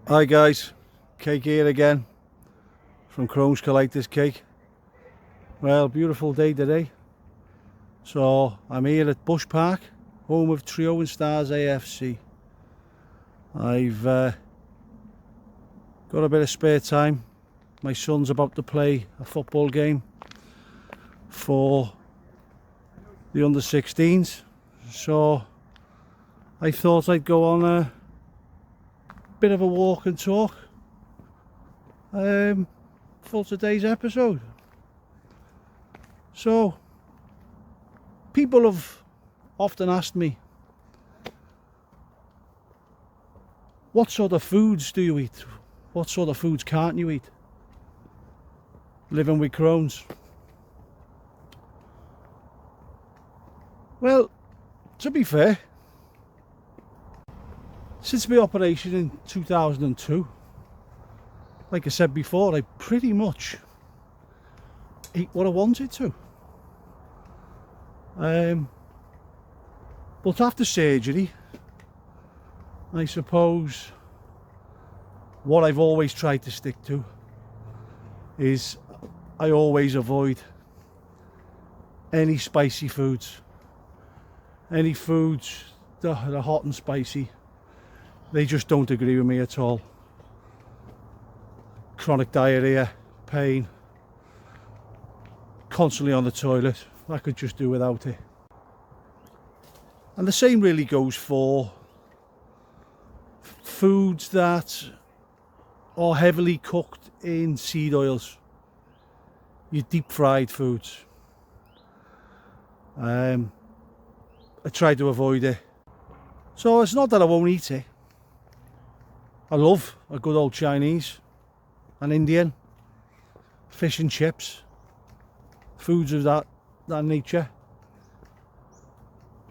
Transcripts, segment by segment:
Hi guys, Cake here again from Crohns Cake. Well, beautiful day today. So I'm here at Bush Park, home of Trio and Stars AFC. I've got a bit of spare time. My son's about to play a football game for the under-16s, so I thought I'd go on a bit of a walk and talk for today's episode. So people have often asked me, what sort of foods do you eat? What sort of foods can't you eat living with Crohn's? Well, to be fair, since my operation in 2002, like I said before, I pretty much ate what I wanted to. But after surgery, I suppose what I've always tried to stick to is I always avoid any spicy foods. Any foods that are hot and spicy, they just don't agree with me at all. Chronic diarrhea, pain, constantly on the toilet, I could just do without it. And the same really goes for foods that are heavily cooked in seed oils, your deep fried foods. I try to avoid it. So it's not that I won't eat it. I love a good old Chinese, an Indian, fish and chips, foods of that nature.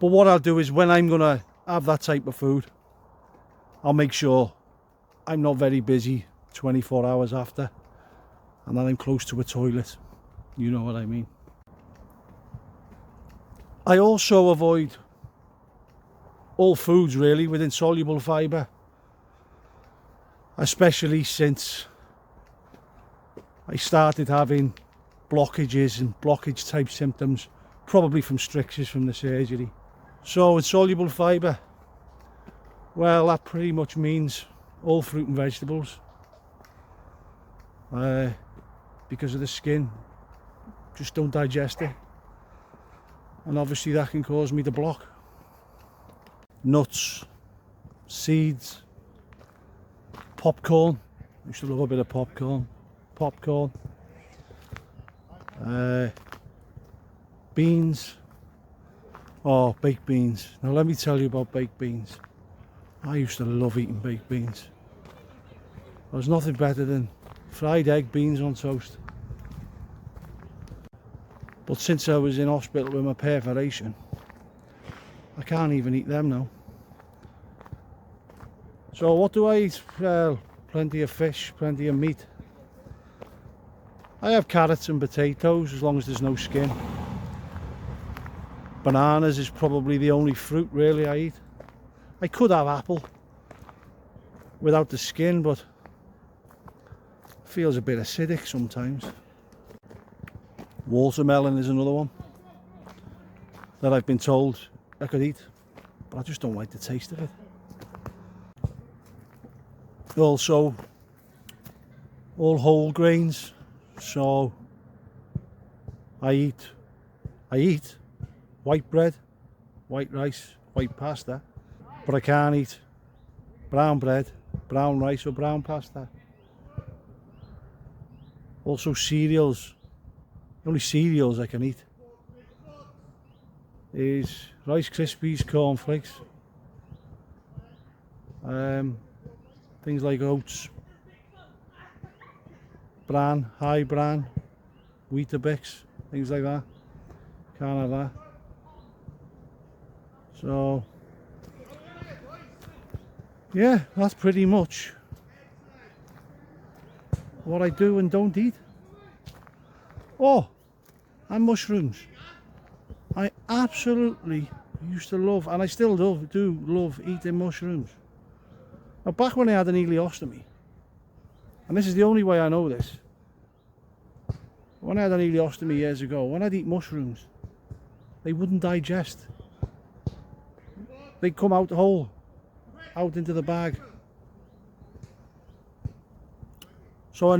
But what I'll do is when I'm gonna have that type of food, I'll make sure I'm not very busy 24 hours after, and that I'm close to a toilet. You know what I mean. I also avoid all foods really with insoluble fibre, especially since I started having blockages and blockage type symptoms, probably from strictures from the surgery. So insoluble fibre, well, that pretty much means all fruit and vegetables, because of the skin, just don't digest it, and obviously that can cause me to block. Nuts, seeds, popcorn. I used to love a bit of popcorn. Beans. Oh, baked beans. Now let me tell you about baked beans. I used to love eating baked beans. There's nothing better than fried egg, beans on toast. But since I was in hospital with my perforation, I can't even eat them now. So what do I eat? Well, plenty of fish, plenty of meat. I have carrots and potatoes as long as there's no skin. Bananas is probably the only fruit really I eat. I could have apple without the skin, but it feels a bit acidic sometimes. Watermelon is another one that I've been told I could eat, but I just don't like the taste of it. Also, all whole grains, so I eat white bread, white rice, white pasta, but I can't eat brown bread, brown rice or brown pasta. Also cereals, the only cereals I can eat is Rice Krispies, cornflakes, things like oats, bran, high bran, Weetabix, things like that. Can't have that. So yeah, that's pretty much what I do and don't eat. Oh, and mushrooms. I absolutely used to love, and I still do love eating mushrooms. Now back when I had an ileostomy, and this is the only way I know this, when I had an ileostomy years ago, when I'd eat mushrooms, they wouldn't digest. They'd come out whole, out into the bag. So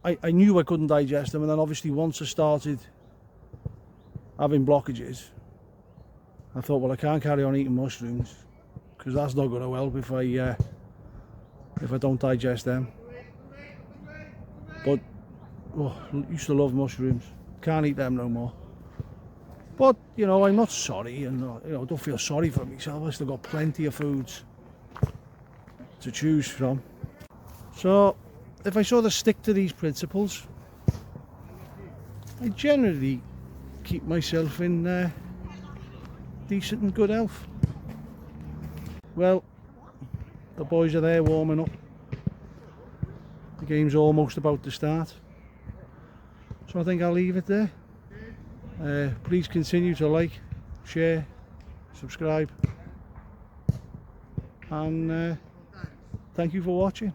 I knew I couldn't digest them, and then obviously once I started having blockages, I thought, well, I can't carry on eating mushrooms because that's not going to help if I don't digest them. But oh, I used to love mushrooms. Can't eat them no more. But you know, I'm not sorry, and you know, don't feel sorry for myself. I still got plenty of foods to choose from. So if I sort of stick to these principles, I generally keep myself in decent and good health. Well, the boys are there warming up. The game's almost about to start, so I think I'll leave it there. Please continue to like, share, subscribe, and thank you for watching.